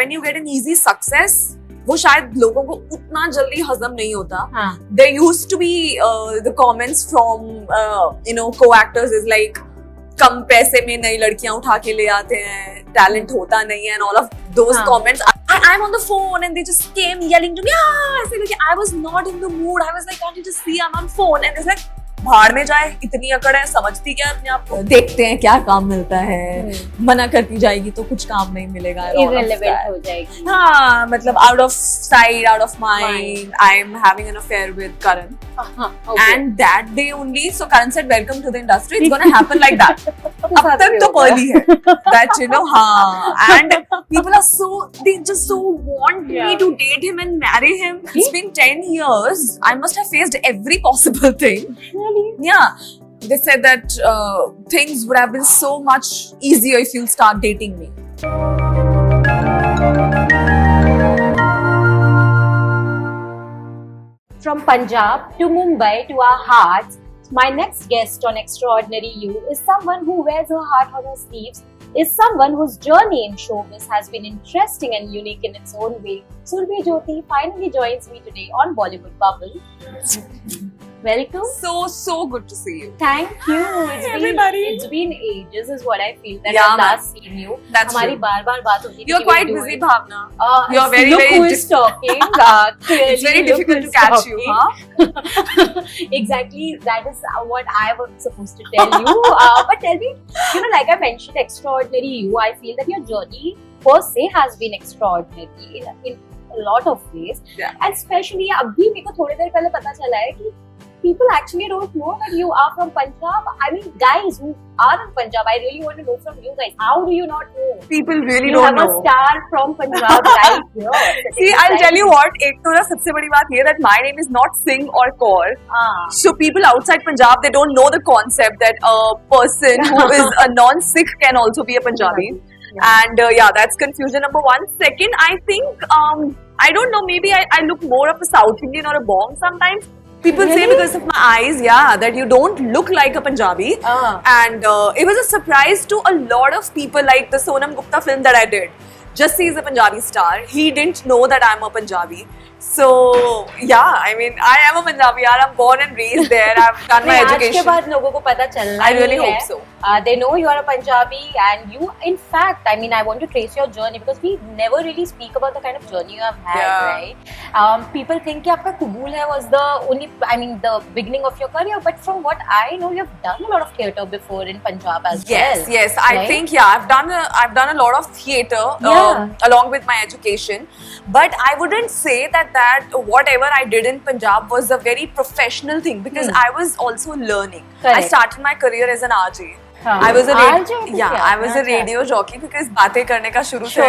When you get an easy success, वो शायद लोगों को उतना जल्दी हजम नहीं होता. There used to be the comments from co-actors is like कम पैसे में नई लड़कियां उठा के ले आते हैं, टैलेंट होता नहीं है, and all of those comments. I'm on the phone and they just came yelling to me. I was not in the mood. I was like, can't you just see I'm on phone? And it's like, भाड़ में जाए, इतनी अकड़ है, समझती क्या अपने आप को. देखते हैं क्या काम मिलता है. मना करती जाएगी तो कुछ काम नहीं मिलेगा. Irrelevant हो जाएगी. हाँ, मतलब out of sight, out of mind. I'm having an affair with Karan. Okay. And that day only, so Karan said, welcome to the industry. It's gonna happen like that. अब तक तो पहली है. That हाँ. And people are they just so want me to date him and marry him. It's been 10 years. I must have faced every possible thing. Yeah, they said that things would have been so much easier if you start dating me. From Punjab to Mumbai to our hearts, my next guest on Extraordinary You is someone who wears her heart on her sleeves, is someone whose journey in showbiz has been interesting and unique in its own way. Surbhi Jyoti finally joins me today on Bollywood Bubble. Welcome. So good to see you. Thank you. It's been ages is what I feel that I've last seen you. That's हमारी बार-बार बात होती है. You're quite busy, Bhavna. You're very look who is talking. It's very difficult to catch you, huh? Exactly. That is what I was supposed to tell you. But tell me, like I mentioned, Extraordinary You. I feel that your journey per se has been extraordinary in a lot of ways. Yeah. And especially अभी मेरे को थोड़ी देर पहले पता चला है कि people actually don't know that you are from Punjab. I mean, guys who are in Punjab, I really want to know from you guys. How do you not know? People really don't know. You have a star from Punjab right here. See, I'll tell you what. एक तो ना सबसे बड़ी बात ये that my name is not Singh or Kaur. So people outside Punjab, they don't know the concept that a person who is a non-Sikh can also be a Punjabi. And that's confusion number one. Second, I think I don't know. Maybe I look more of a South Indian or a Bong sometimes. People say because of my eyes, that you don't look like a Punjabi. And it was a surprise to a lot of people, like the Sonam Gupta film that I did. Just he's a Punjabi star. He didn't know that I'm a Punjabi. So, I mean, I am a Punjabi. I'm born and raised there. I've done my education. आज के बाद लोगों को पता चलना I really hope so. They know you are a Punjabi, and you, in fact, I mean, I want to trace your journey because we never really speak about the kind of journey you have had, right? People think कि आपका Kabul hai was the only, I mean, the beginning of your career. But from what I know, you have done a lot of theatre before in Punjab as well. Yes. I think I've done a lot of theatre along with my education. But I wouldn't say that whatever I did in Punjab was a very professional thing because I was also learning. Correct. I started my career as an RJ. I was a radio jockey because बातें करने का शुरू से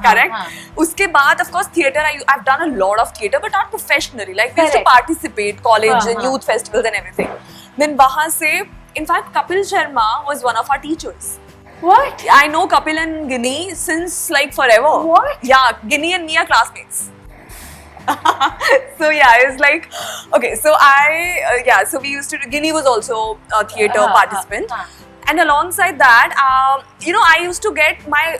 correct. उसके बाद of course theatre I've done a lot of theatre but not professionally. Like we used to participate college and youth festivals and everything. Then वहाँ से in fact Kapil Sharma was one of our teachers. What? I know Kapil and Ginny since like forever. What? Yeah, Ginny and me are classmates. So it was like, okay, so so we used to, Ginny was also a theatre participant. And alongside that, I used to get my,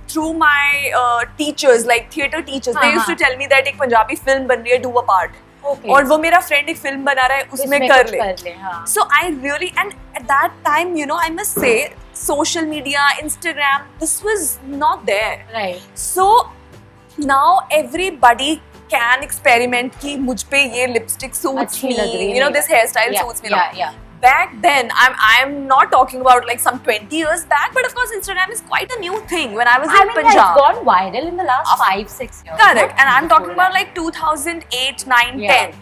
through my teachers, like theatre teachers, they used to tell me that एक Punjabi film बन रही है, do a part. Okay. और वो मेरा friend एक film बना रहा है, उसमें कर ले. So I really, and at that time, I must say, social media, Instagram, this was not there. Right. So now everybody can experiment कि मुझ पे ये lipstick suits me, this hairstyle suits me. Yeah. Back then, I'm not talking about like some 20 years back, but of course Instagram is quite a new thing. When I was in Punjab, it's gone viral in the last 5-6 years. Correct, and I'm talking about like 2008, 9, 10.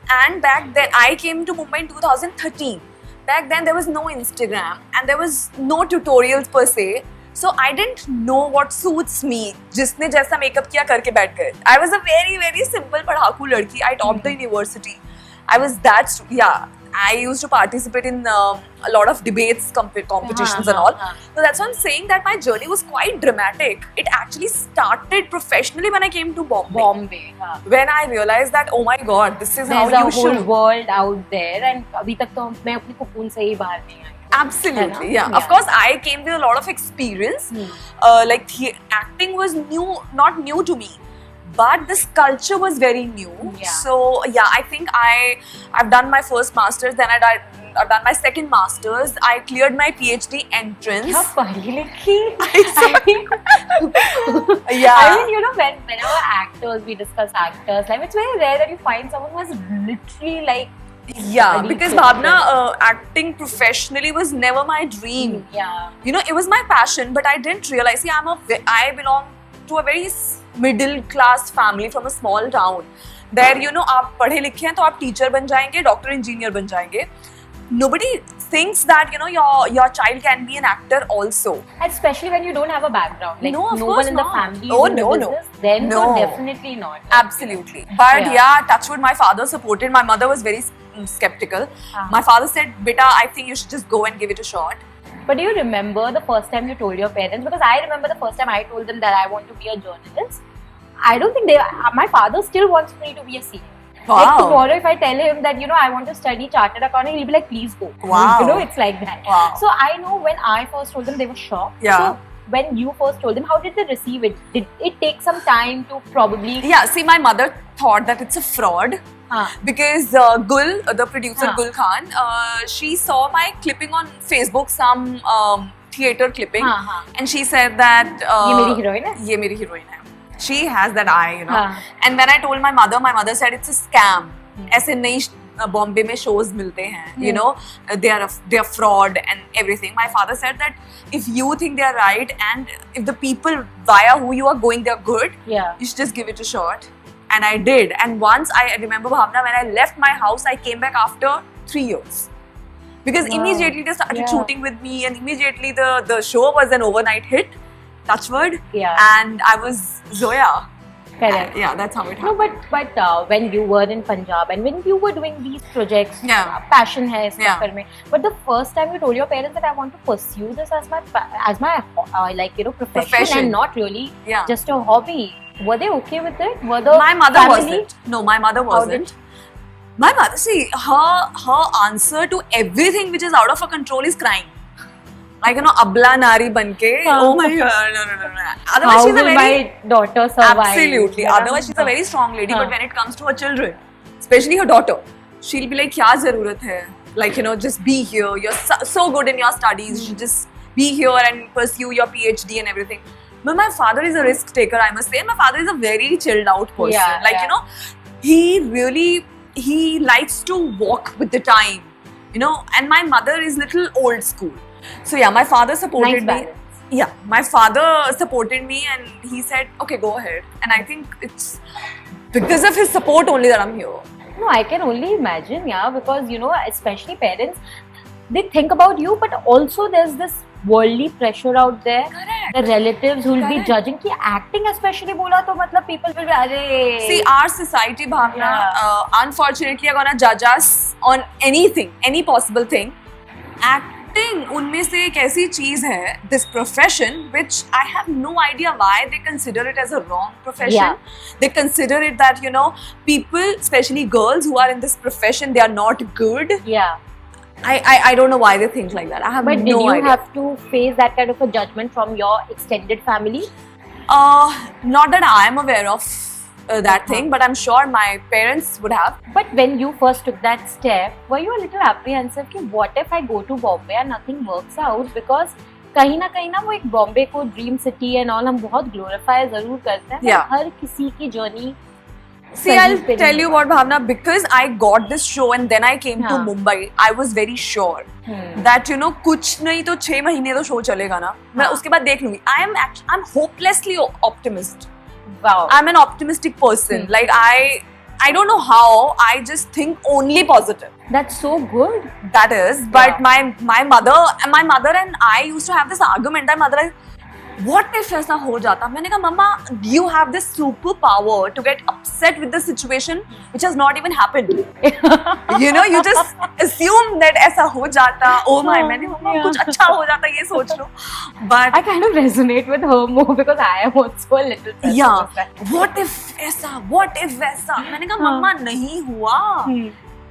And back then, I came to Mumbai in 2013. Back then, there was no Instagram and there was no tutorials per se. So I didn't know what suits me. जिसने जैसा makeup किया करके बैठ गए. I was a very, very simple पढ़ाकू लड़की. I topped the university. I was that, I used to participate in a lot of debates, competitions and all. So that's why I'm saying that my journey was quite dramatic. It actually started professionally when I came to Bombay. When I realized that, oh my God, this is how you should. There's a whole world out there and अभी तक तो मैं अपनी cocoon से ही बाहर नहीं आई. Absolutely, yeah. Of course, I came with a lot of experience. Like acting was not new to me, but this culture was very new. So yeah, I think I've done my first masters, then I've done my second masters. I cleared my PhD entrance. क्या पढ़ी लिखी? Yeah. I mean, you know, whenever actors, we discuss actors, like it's very rare that you find someone who has literally like. Yeah, because Bhavna, acting professionally was never my dream. Yeah. You know, it was my passion, but I didn't realize. See, I belong to a very middle class family from a small town. There, you know, आप पढ़े लिखे हैं तो आप teacher बन जाएंगे, doctor engineer बन जाएंगे. Nobody thinks that, you know, your child can be an actor also. Especially when you don't have a background. Like No, of no course one in the not. family Oh, is in the no, business, then No. definitely not. Absolutely. But yeah, touch wood, my father supported. My mother was very skeptical. My father said, "Beta, I think you should just go and give it a shot." But do you remember the first time you told your parents? Because I remember the first time I told them that I want to be a journalist. I don't think my father still wants me to be a CA. Wow. Like tomorrow if I tell him that, you know, I want to study chartered accounting, he'll be like, please go. Wow. You know, it's like that. Wow. So I know when I first told them, they were shocked. Yeah. So when you first told them, how did they receive it? Did it take some time to probably... Yeah, see, my mother thought that it's a fraud. Because Gul, the producer Gul Khan, she saw my clipping on Facebook, some theatre clipping, and she said that ये मेरी heroine है? ये मेरी heroine है. She has that eye, you know. And when I told my mother said it's a scam. ऐसे नहीं बॉम्बे में shows मिलते हैं, you know, they are fraud and everything. My father said that if you think they are right and if the people via who you are going they are good, you should just give it a shot. And I did. And once I remember, Bhavna, when I left my house, I came back after 3 years. Because immediately they started shooting with me, and immediately the show was an overnight hit. Touch wood. And I was Zoya. Correct. Yeah, that's how it happened. No, but when you were in Punjab and when you were doing these projects, passion hai is चक्कर में. But the first time you told your parents that I want to pursue this as my like, you know, profession and not really just a hobby, were they okay with it? Were the my mother family? wasn't. No, my mother wasn't. My mother, see, her answer to everything which is out of her control is crying. Like, you know, abla nari banke. Oh my God, no. Otherwise, she's a very... my daughter survive? Absolutely. Otherwise, she's a very strong lady. But when it comes to her children, especially her daughter, she'll be like, kya zarurat hai? Like, you know, just be here. You're so good in your studies. You should just be here and pursue your PhD and everything. But my father is a risk taker, I must say. My father is a very chilled out person. You know, he likes to walk with the time, you know. And my mother is little old school. So yeah, my father supported me. Yeah, my father supported me and he said, okay, go ahead. And I think it's because of his support only that I'm here. No, I can only imagine, because, you know, especially parents, they think about you, but also there's this worldly pressure out there. Correct. The relatives who will be judging ki acting especially bola to matlab people will be arey. See, our society, Bhavna, unfortunately are gonna judge us on anything, any possible thing. Acting उनमें से एक ऐसी चीज है, this profession, which I have no idea why they consider it as a wrong profession. They consider it that, you know, people, especially girls who are in this profession, they are not good. I don't know why they think like that. I have no idea. But did you have to face that kind of a judgment from your extended family? Not that I am aware of that thing, but I'm sure my parents would have. But when you first took that step, were you a little apprehensive कि what if I go to Bombay and nothing works out? Because कहीं ना वो एक बॉम्बे को dream city and all हम बहुत glorify जरूर करते हैं, हर किसी की journey. See, I'll tell you what, Bhavna, because I got this show and then I came to Mumbai, I was very sure that, you know, कुछ नहीं तो 6 महीने तो show चलेगा ना, मैं उसके बाद देख लूंगी. I'm hopelessly optimist. Wow. I'm an optimistic person. Like I don't know how, I just think only positive. That's so good. That is, but my mother and I used to have this argument. My mother is, what if ऐसा हो जाता? मैंने कहा, Mama, you have this superpower to get upset with the situation which has not even happened. You know, you just assume that ऐसा हो जाता. Oh my, मैंने कहा कुछ अच्छा हो जाता ये सोच लो. But I kind of resonate with her more because I am also a little pessimist. Yeah. What if ऐसा? What if वैसा? मैंने कहा, Mama, नहीं हुआ.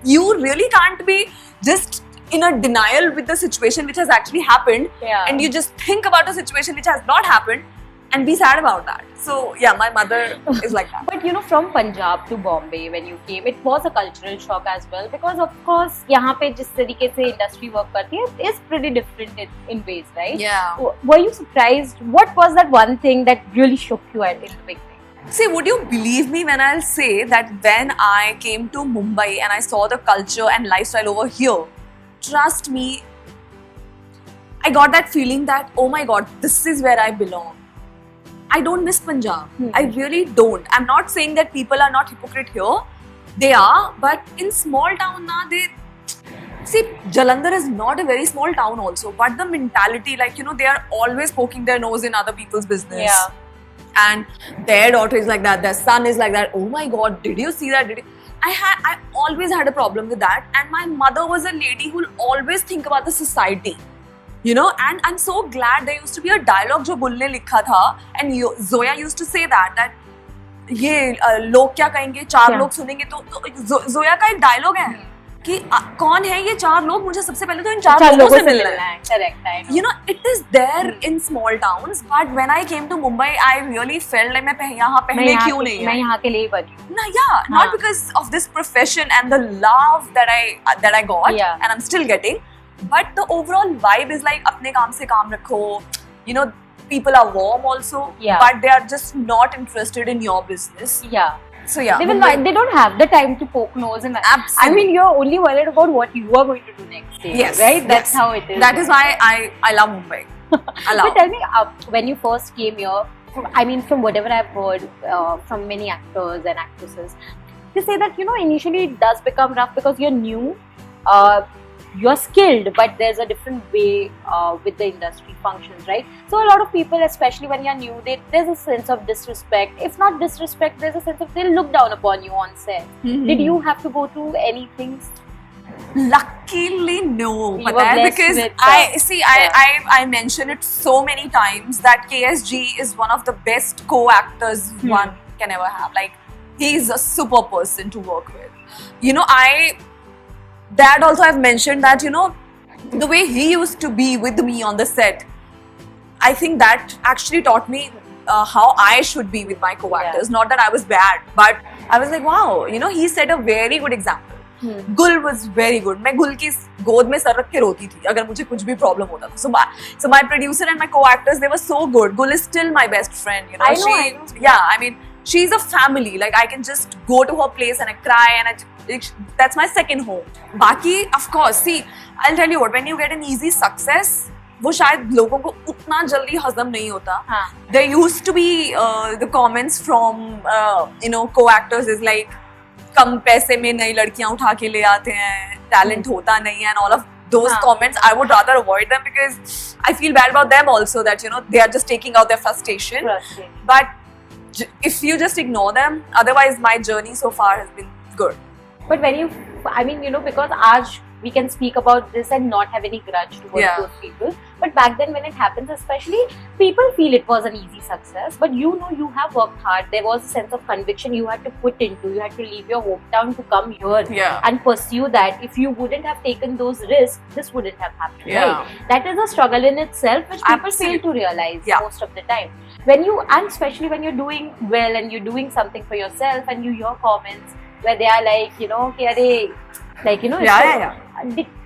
You really can't be just in a denial with the situation which has actually happened, and you just think about a situation which has not happened and be sad about that. So yeah, my mother is like that. But you know, from Punjab to Bombay, when you came, it was a cultural shock as well, because of course यहाँ पे जिस तरीके से industry work करती है is pretty different in ways, right? Yeah. Were you surprised? What was that one thing that really shook you in the beginning? See, would you believe me when I'll say that when I came to Mumbai and I saw the culture and lifestyle over here, trust me, I got that feeling that, oh my god, this is where I belong. I don't miss Punjab. I really don't. I'm not saying that people are not hypocrite here. They are, but in small town na, see, Jalandhar is not a very small town also, but the mentality, like, you know, they are always poking their nose in other people's business. Yeah. And their daughter is like that, their son is like that. Oh my god, did you see that? I always had a problem with that. And my mother was a lady who will always think about the society. You know, and I'm so glad there used to be a dialogue जो bull ने लिखा था, and Zoya used to say that ये लोग क्या कहेंगे, चार लोग सुनेंगे, तो Zoya का एक डायलॉग है कि कौन है ये चार लोग, मुझे सबसे पहले तो इन चार लोगों से मिलना है. Correct. You know, it is there in small towns, but when I came to Mumbai, I really felt like मैं यहाँ पहले क्यों नहीं मैं यहाँ के लिए बनी हूँ. Not because of this profession and the love that I got, and I'm still getting. But the overall vibe is like अपने काम से काम रखो. You know, people are warm also, but they are just not interested in your business. Yeah. So yeah, they don't have the time to poke nose and. Absolutely. I mean, you're only worried about what you are going to do next day. Yes, right. That's how it is. That is why I love Mumbai. But tell me, when you first came here, I mean, from whatever I've heard from many actors and actresses, they say that, you know, initially it does become rough because you're new. You're skilled, but there's a different way with the industry functions, right? So a lot of people, especially when you're new, there's a sense of disrespect. If not disrespect, there's a sense of they'll look down upon you on set. Did you have to go through anything? Luckily, no. Because I mentioned it so many times that KSG is one of the best co-actors one can ever have. Like, he's a super person to work with. You know, Dad also I've mentioned that, you know, the way he used to be with me on the set, I think that actually taught me how I should be with my co-actors. Not that I was bad, but I was like, wow, you know, he set a very good example. Gul was very good. मैं गुल की गोद में sir रख के रोती थी अगर मुझे कुछ भी problem होता था. So my producer and my co-actors, they were so good. Gul is still my best friend. You know, I know. Yeah, I mean, she's a family. Like, I can just go to her place and I cry and that's my second home. Baki, of course, see, I'll tell you what, when you get an easy success, वो शायद लोगों को उतना जल्दी हजम नहीं होता. There used to be the comments from you know, co-actors is like, कम पैसे में नई लड़कियां उठा के ले आते हैं, talent होता नहीं है, and all of those comments, I would rather avoid them because I feel bad about them also, that, you know, they are just taking out their frustration. But if you just ignore them, otherwise my journey so far has been good. But when you, I mean, you know, because aaj we can speak about this and not have any grudge towards those people. But back then when it happens, especially, people feel it was an easy success. But you know, you have worked hard. There was a sense of conviction you had to put into. You had to leave your hometown to come here and pursue that. If you wouldn't have taken those risks, this wouldn't have happened. Right? That is a struggle in itself, which people fail to realize most of the time. When you, and especially when you're doing well and you're doing something for yourself and you hear comments where they are like, you know, like, you know,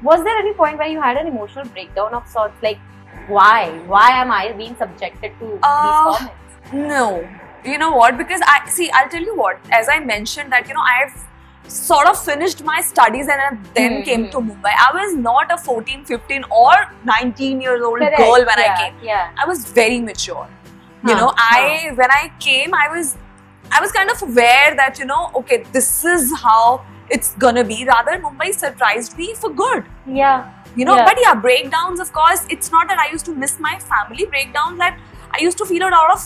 was there any point where you had an emotional breakdown of sorts? Like, why am I being subjected to these comments? No. You know what? Because I'll tell you what, as I mentioned that, you know, I've sort of finished my studies and then came to Mumbai. I was not a 14, 15 or 19 years old girl when I came. I was very mature. You know, when I came, I was kind of aware that, you know, okay, this is how it's gonna be. Rather, Mumbai surprised me for good. You know, but breakdowns, of course, it's not that I used to miss my family. Breakdowns that I used to feel a lot of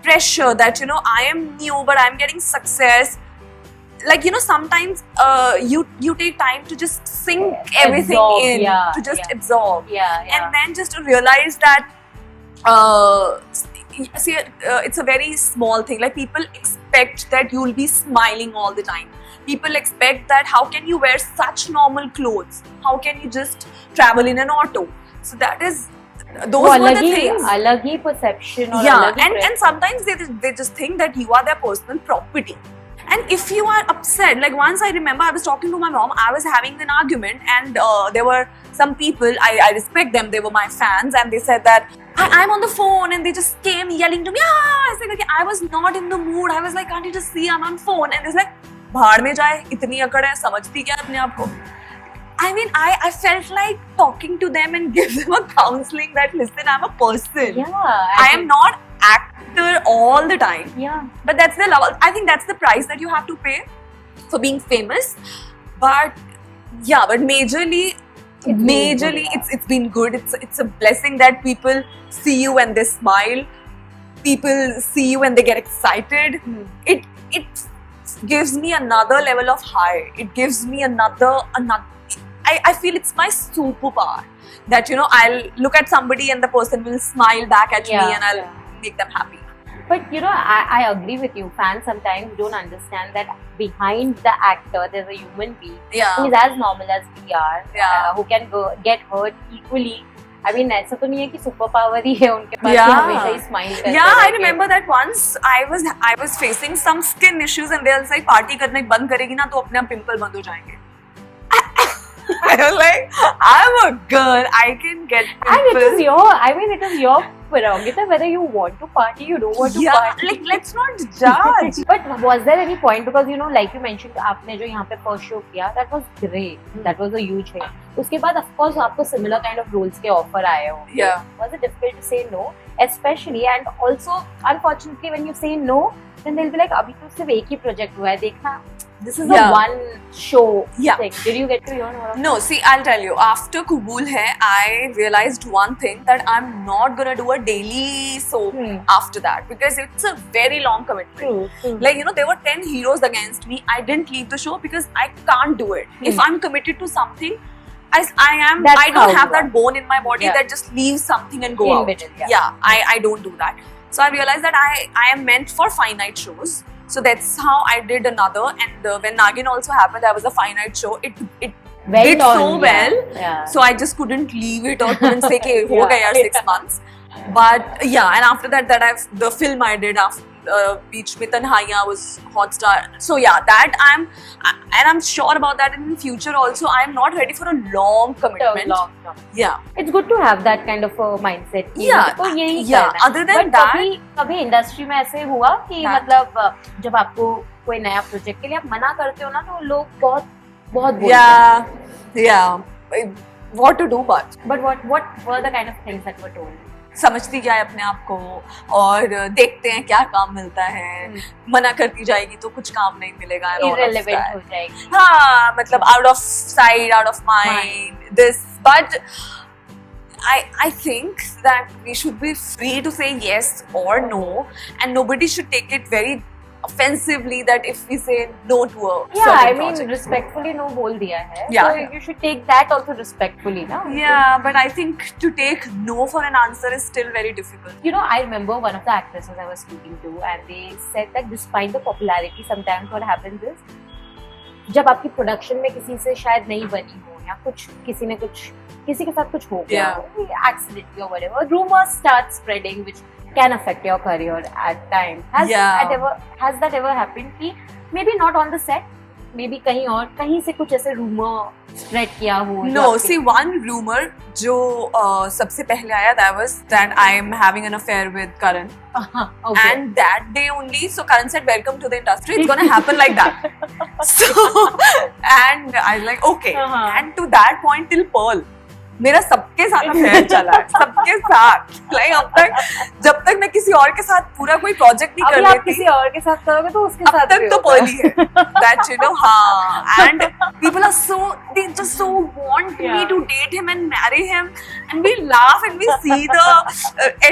pressure that, you know, I am new, but I'm getting success. Like, you know, sometimes you take time to just sink everything in, to just absorb. And then just to realize that see, it's a very small thing. Like, people expect that you'll be smiling all the time. People expect that how can you wear such normal clothes? How can you just travel in an auto? So that is, those were the things. अलग ही perception और Yeah, अलग ही and sometimes they just think that you are their personal property. And if you are upset, like once I remember I was talking to my mom, I was having an argument, and there were some people, I respect them, they were my fans, and they said that I'm on the phone, and they just came yelling to me, I said, okay, I was not in the mood. I was like, can't you just see I'm on phone? And it's like, भाड़ में जाए, इतनी अकड़ है, समझती क्या अपने आप को? I mean, I felt like talking to them and give them a counseling that, listen, I'm a person. Yeah, I am not actor all the time. Yeah. But that's the love. I think that's the price that you have to pay for being famous. But yeah, but majorly, it's been good. It's a blessing that people see you when they smile. People see you when they get excited. It gives me another level of high. It gives me another. I feel it's my superpower that, you know, I'll look at somebody and the person will smile back at me, and I'll make them happy. But you know, I agree with you. Fans sometimes don't understand that behind the actor there's a human being who is as normal as we are, who can get hurt equally. I mean, ऐसा तो नहीं है कि super power ही है उनके पास, हमेशा ही smile करते Yeah, I remember that once I was facing some skin issues, and they'll say party करने बंद करेगी ना तो अपने आप पिंपल बंद हो जाएंगे. I was like, I'm a girl, I can get pimples. And it is your prerogative whether you want to party, you don't want to party. Like, let's not judge. But was there any point, because you know, like you mentioned, आपने जो यहाँ पे first show किया, that was great. That was a huge hit. उसके बाद of course आपको similar kind of roles के offer आए होंगे. Yeah. Was it difficult to say no? Especially, and also unfortunately when you say no, then they'll be like, अभी तो सिर्फ एक ही project हुआ है, देखना. This is a one show thing. Did you get to hear more of No, see, I'll tell you. After Kabool Hai, I realized one thing, that I'm not gonna do a daily soap after that, because it's a very long commitment. Like, you know, there were 10 heroes against me. I didn't leave the show because I can't do it. If I'm committed to something, I don't have that bone in my body that just leaves something and go out. I don't do that. So I realized that I am meant for finite shows. So that's how I did another, and when Nagin also happened, there was a finite show. It did so well, so I just couldn't leave it or couldn't say, "Okay, ho gaya 6 months." But yeah, and after that, the film I did after Beach में तन्हाइयाँ was Hotstar. So yeah, that I'm sure about that in the future also. I'm not ready for a long commitment. Yeah, it's good to have that kind of a mindset. Other than that, कभी industry में ऐसे हुआ कि मतलब जब आपको कोई नया प्रोजेक्ट के लिए आप मना करते हो ना, तो लोग बहुत बोलते हैं. What to do, but what were the kind of things that were told? समझती क्या है अपने आप को, और देखते हैं क्या काम मिलता है. मना करती जाएगी तो कुछ काम नहीं मिलेगा, irrelevant हो जाएगी. हाँ, मतलब out of sight, out of mind. This, but I think that we should be free to say yes or no, and nobody should take it very offensively that if we say no to a certain project. Respectfully no बोल दिया है. Yeah. So you should take that also respectfully, na? Yeah, but I think to take no for an answer is still very difficult. You know, I remember one of the actresses I was speaking to, and they said that despite the popularity, sometimes what happens is, जब आपकी production में किसी से शायद नहीं बनी हो, या किसी के साथ कुछ हो गया, accidentally or whatever, rumors start spreading which can affect your career at time. Has that ever happened कि maybe not on the set, maybe कहीं से कुछ ऐसे rumor spread किया हो? No, see, one rumor जो सबसे पहले आया, that was that I am having an affair with Karan. Okay. And that day only, so Karan said, welcome to the industry, it's gonna happen like that. So, and I was like, okay. And to that point, till Pearl, मेरा सबके साथ affair चला है, सबके साथ. Like जब तक मैं किसी और के साथ पूरा कोई प्रोजेक्ट नहीं कर लेती, आप किसी और के साथ करोगे तो उसके साथ तक तो पर्ल ही है. That, you know, and people are they just so want me to date him and marry him, and we laugh and we see the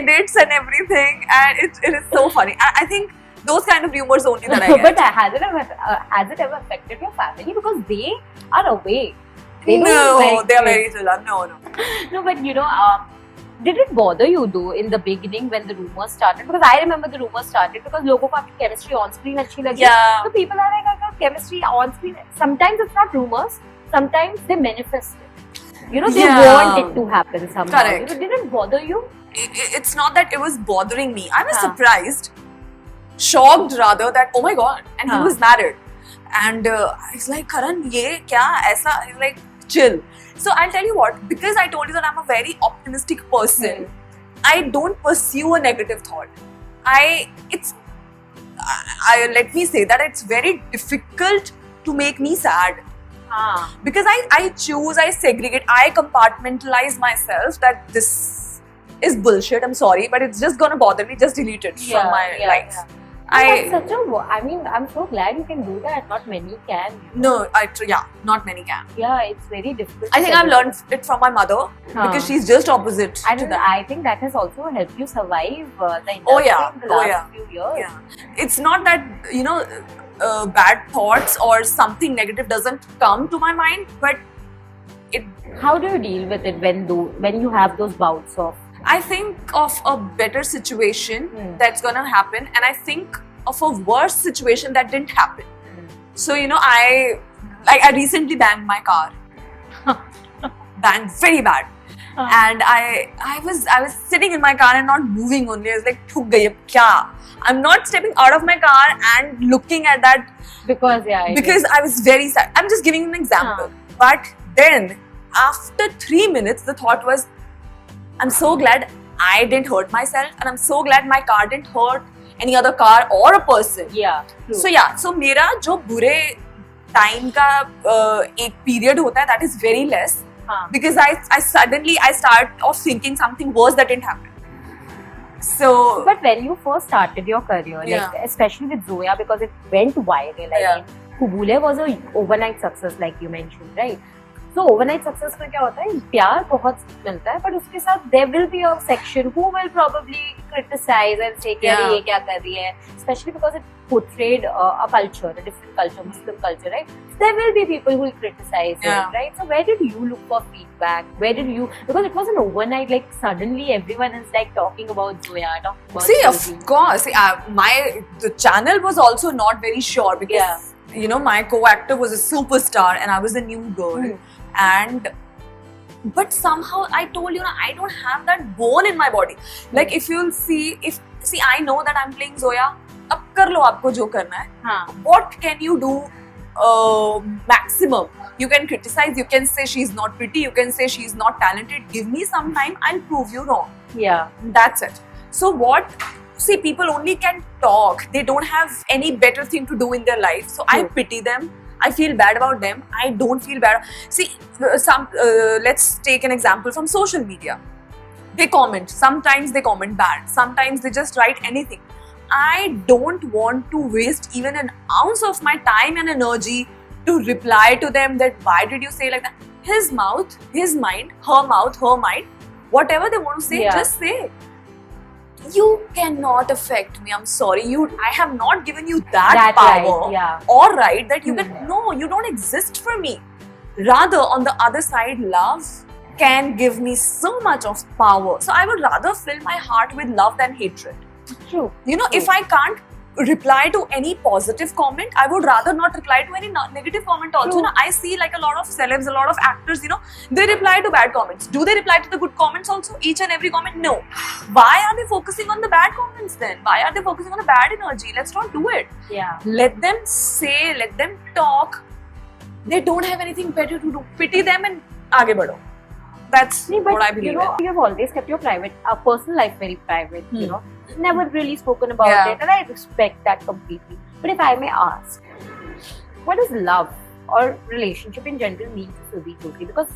edits and everything, and it is so funny. I think those kind of rumors only that I get. But has it ever affected your family, because they are away? They are very chill. No. No, but you know, Did it bother you though in the beginning when the rumors started? Because I remember the rumors started because लोगों को आपकी chemistry on screen अच्छी लगी. Yeah. So people are like, अगर chemistry on screen, sometimes it's not rumors, sometimes they manifest it. You know, they want it to happen somehow. Correct. You know, did it bother you? It's not that it was bothering me. I was surprised, shocked rather, that oh my god, and he was married. And I was like, Karan, ye kya aisa? He's like, chill. So I'll tell you what, because I told you that I'm a very optimistic person, I don't pursue a negative thought. Let me say that it's very difficult to make me sad. Because I choose, I segregate, I compartmentalize myself that this is bullshit, I'm sorry, but it's just gonna bother me, just delete it from my life. Yeah. I mean, I'm so glad you can do that. Not many can. No, not many can. Yeah, it's very difficult. I think I've learned it from my mother because she's just opposite to that. I think that has also helped you survive the industry in the last few years. Yeah. It's not that, you know, bad thoughts or something negative doesn't come to my mind, but it. How do you deal with it when you have those bouts of? I think of a better situation that's gonna happen, and I think of a worse situation that didn't happen. So you know, I recently banged my car, banged very bad, and I was sitting in my car and not moving only. I was like, "Thuk gayi ab kya?" I'm not stepping out of my car and looking at that because I was very sad. I'm just giving an example, but then after 3 minutes, the thought was, I'm so glad I didn't hurt myself, and I'm so glad my car didn't hurt any other car or a person. Yeah. True. So मेरा जो बुरे time का एक period होता है, that is very less because I suddenly start off thinking something worse that didn't happen. So. But when you first started your career, like especially with Zoya, because it went viral. I mean, Kubule was a overnight success, like you mentioned, right? So overnight success में क्या होता है, प्यार बहुत मिलता है, but उसके साथ there will be a section who will probably criticize and say कि अरे ये क्या कर रही है, especially because it portrayed a culture, a different culture, Muslim culture, right? There will be people who will criticize it, right? So where did you look for feedback? Because it wasn't overnight, like suddenly everyone is like talking about Zoya, talking about of course, the channel was also not very sure because you know, my co-actor was a superstar and I was a new girl. But somehow I told you, I don't have that bone in my body. Like if you'll see, I know that I'm playing Zoya. Ab kar lo aapko jo karna hai. What can you do maximum? You can criticize, you can say she's not pretty, you can say she's not talented. Give me some time, I'll prove you wrong. Yeah. That's it. So see, people only can talk. They don't have any better thing to do in their life. So I pity them. I feel bad about them. I don't feel bad. See, let's take an example from social media. They comment. Sometimes they comment bad. Sometimes they just write anything. I don't want to waste even an ounce of my time and energy to reply to them that why did you say like that? His mouth, his mind, her mouth, her mind. Whatever they want to say, just say. You cannot affect me. I'm sorry. I have not given you that power or right that you can. No, you don't exist for me. Rather, on the other side, love can give me so much of power. So I would rather fill my heart with love than hatred. True. You know, if I can't reply to any positive comment, I would rather not reply to any negative comment also. You know, I see like a lot of celebs, a lot of actors, you know, they reply to bad comments. Do they reply to the good comments also? Each and every comment? No. Why are they focusing on the bad comments then? Why are they focusing on the bad energy? Let's not do it. Yeah. Let them say, let them talk. They don't have anything better to do. Pity them and aage badho. That's what I believe. You know, you have always kept your personal life very private, you know. Never really spoken about it, and I respect that completely. But if I may ask, what does love or relationship in general mean to Surbhi Jyoti? Because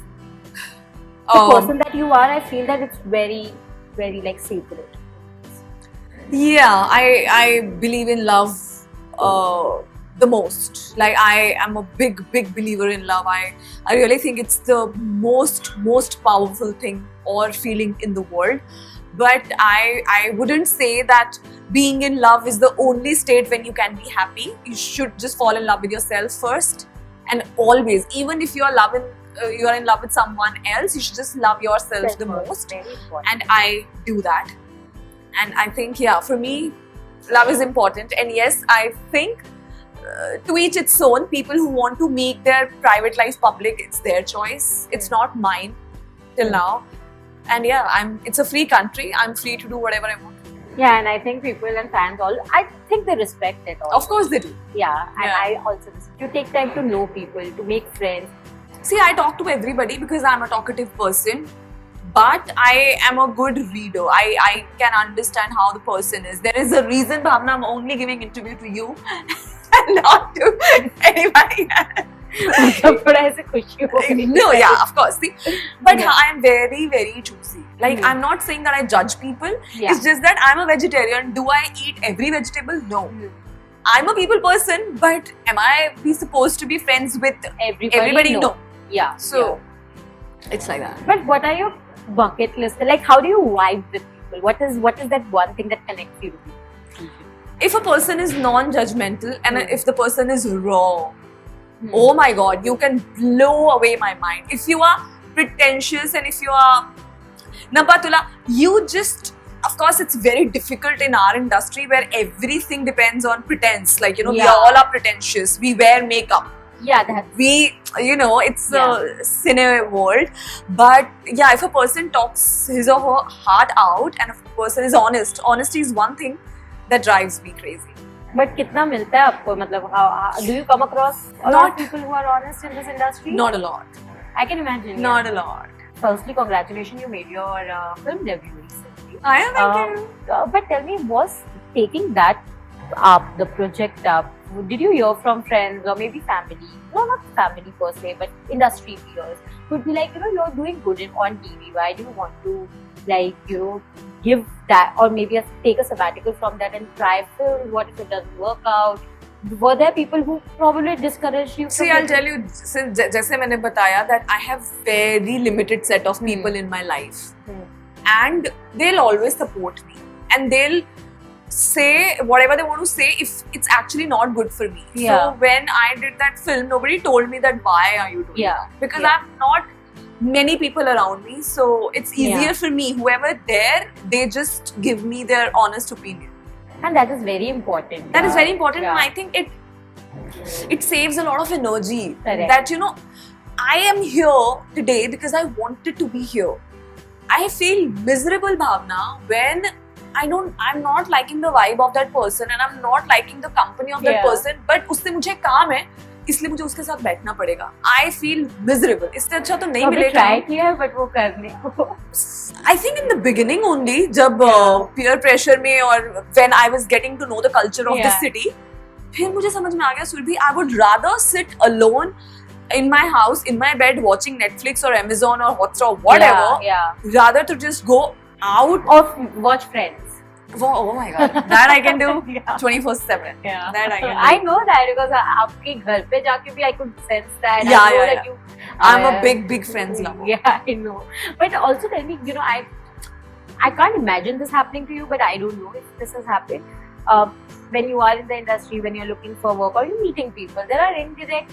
the person that you are, I feel that it's very, very like sacred. Yeah, I believe in love the most. Like I am a big believer in love. I really think it's the most powerful thing or feeling in the world. But I wouldn't say that being in love is the only state when you can be happy. You should just fall in love with yourself first, and always, even if you are you are in love with someone else, you should just love yourself the most. Very important. And I do that. And I think, yeah, for me, love is important. And yes, I think to each its own. People who want to make their private life public, it's their choice. It's not mine till now. And yeah, it's a free country. I'm free to do whatever I want. Yeah, and I think people and fans I think they respect it all. Of course they do. Yeah, and I also you take time to know people, to make friends. See, I talk to everybody because I'm a talkative person. But I am a good reader. I can understand how the person is. There is a reason, Bhavna, I'm only giving interview to you and not to anybody else. No, yeah, of course. See, but I am very, very choosy. Like, I'm not saying that I judge people. Yeah. It's just that I'm a vegetarian. Do I eat every vegetable? No. I'm a people person, but am I supposed to be friends with everybody? No. Yeah. So, it's like that. But what are your bucket list? Like, how do you vibe with people? What is that one thing that connects you to people? If a person is non-judgmental and if the person is raw, oh my God, you can blow away my mind. If you are pretentious and if you are Napatula, you just, of course, it's very difficult in our industry where everything depends on pretense. Like, we all are pretentious. We wear makeup. Yeah, it's a cine world. But yeah, if a person talks his or her heart out and if a person is honest, honesty is one thing that drives me crazy. But कितना मिलता है आपको? मतलब, do you come across a lot of people who are honest in this industry? Not a lot. I can imagine. Not a lot. Firstly, congratulations, you made your film debut recently. Thank you. But tell me, was taking that up, the project up, did you hear from friends or maybe family? No, not family per se, but industry peers who'd be like, you're doing good on TV. Why do you want to, give that or maybe take a sabbatical from that and try film? What if it doesn't work out? Were there people who probably discouraged you? See, I'll tell you, since jaise maine bataya that I have very limited set of people in my life, and they'll always support me, and they'll say whatever they want to say if it's actually not good for me. Yeah. So when I did that film, nobody told me that why are you doing that? Because I'm not many people around me, so it's easier for me. Whoever there, they just give me their honest opinion. And that is very important. That is very important, and I think it saves a lot of energy. Correct. That I am here today because I wanted to be here. I feel miserable, Bhavna, when I'm not liking the vibe of that person and I'm not liking the company of that person. But उससे मुझे काम है, इसलिए मुझे उसके साथ बैठना पड़ेगा. I feel miserable. इससे अच्छा तो नहीं मिलेगा. Try किया, but वो करने को. I think in the beginning only, जब peer pressure में और when I was getting to know the culture of this city, फिर मुझे समझ में आ गया, Surbhi, I would rather sit alone in my house, in my bed, watching Netflix or Amazon or Hotstar or whatever, rather to just go out or watch Friends. Oh my God, that I can do 24/7. Yeah. That I can do. I know that because आपके घर पे जाके भी I could sense that. Yeah. I'm a big Friends lover. Yeah, I know. But also tell me, I can't imagine this happening to you, but I don't know if this has happened. When you are in the industry, when you're looking for work or you're meeting people, there are indirect,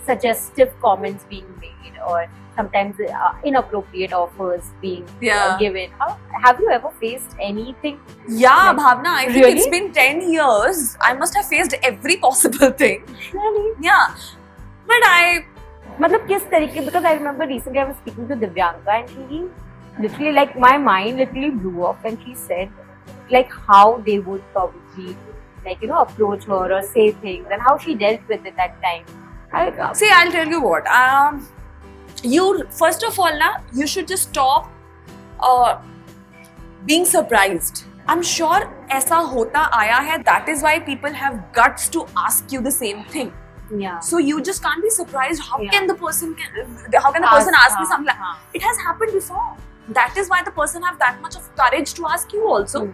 suggestive comments being made or sometimes inappropriate offers being given. Have you ever faced anything? Yeah, Bhavna, I think it's been 10 years. I must have faced every possible thing. Really? Yeah. But मतलब किस तरीके? Because I remember recently I was speaking to Divyanka and she literally, my mind literally blew off when she said how they would probably approach her or say things and how she dealt with it that time. See, I'll tell you what. You first of all, you should just stop being surprised. I'm sure ऐसा होता आया है. That is why people have guts to ask you the same thing. Yeah. So you just can't be surprised. How can the person ask me something? It has happened before. That is why the person have that much of courage to ask you also.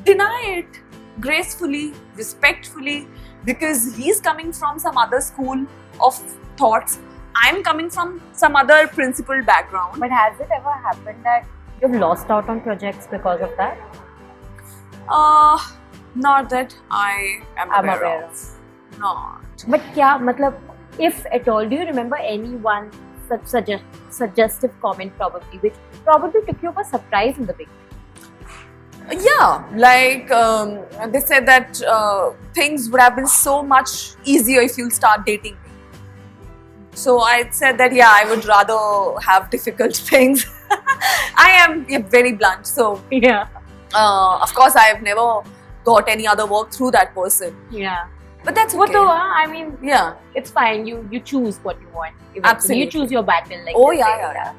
Deny it gracefully, respectfully, because he's coming from some other school of thoughts. I'm coming from some other principled background. But has it ever happened that you've lost out on projects because of that? Not that I am aware of. Not. But क्या मतलब If at all, do you remember any one such suggestive comment which probably took you by surprise in the beginning? Yeah, like they said that things would have been so much easier if you'll start dating me. So I said that yeah, I would rather have difficult things. I am very blunt, so Yeah. of course I have never got any other work through that person. Yeah. But that's What okay. though? I mean, Yeah. it's fine. You choose what you want. Eventually. Absolutely. You choose your battle. Like Oh they yeah, say. yeah.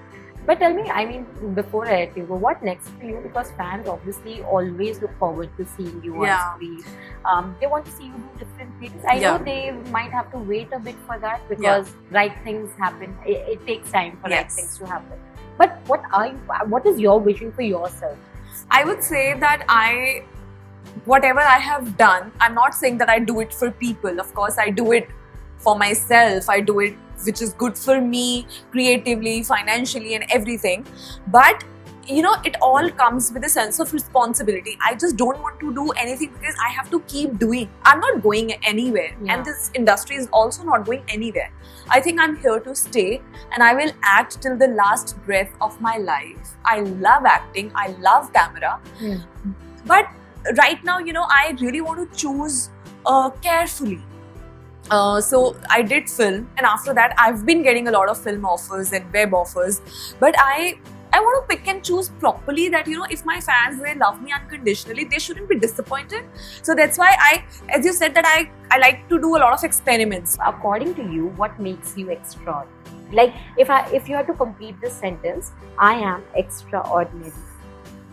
But tell me, I mean, before I let you go, what next for you? Because fans obviously always look forward to seeing you Yeah. on screen. They want to see you do different things. I Yeah. know they might have to wait a bit for that because right things happen. It takes time for right Yes. things to happen. But what is your vision for yourself? I would say that whatever I have done, I'm not saying that I do it for people. Of course, I do it for myself. I do it which is good for me creatively, financially, and everything. But you know, it all comes with a sense of responsibility. I just don't want to do anything because I have to keep doing. I'm not going anywhere, Yeah. and this industry is also not going anywhere. I think I'm here to stay, and I will act till the last breath of my life. I love acting. I love camera. But right now, you know, I really want to choose carefully. So I did film, and after that, I've been getting a lot of film offers and web offers. But I want to pick and choose properly. That you know, if my fans they love me unconditionally, they shouldn't be disappointed. So that's why as you said, that I like to do a lot of experiments. According to you, what makes you extraordinary? Like if you had to complete this sentence, I am extraordinary.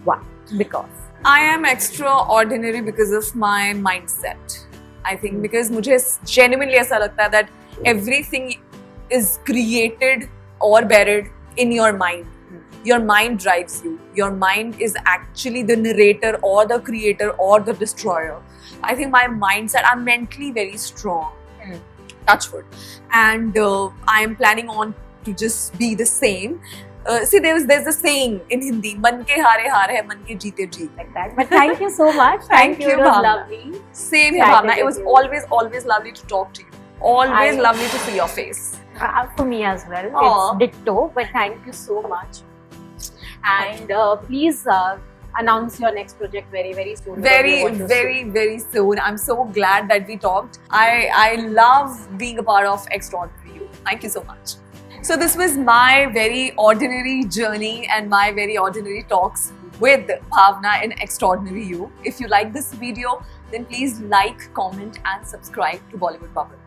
Why? Because I am extraordinary because of my mindset. I think because मुझे genuinely ऐसा लगता है that everything is created or buried in your mind. Your mind drives you. Your mind is actually the narrator or the creator or the destroyer. I think my mindset, I'm mentally very strong. Touch wood. And I am planning on to just be the same. See, there's a saying in Hindi, man ke haare haare hai, man ke jeete jeet. like that. But thank you so much. Thank you, It was Bhavna. lovely. Same here, Chatting Bhavna. It with was you. always lovely to talk to you. Always lovely to see your face. For me as well. Aw. It's ditto. But thank you so much. And please announce your next project very, very soon. Very soon. I'm so glad that we talked. I love being a part of Xtraordinary You. Thank you so much. So this was my very ordinary journey and my very ordinary talks with Bhavna in Xtraordinary You. If you like this video, then please like, comment and subscribe to Bollywood Bubble.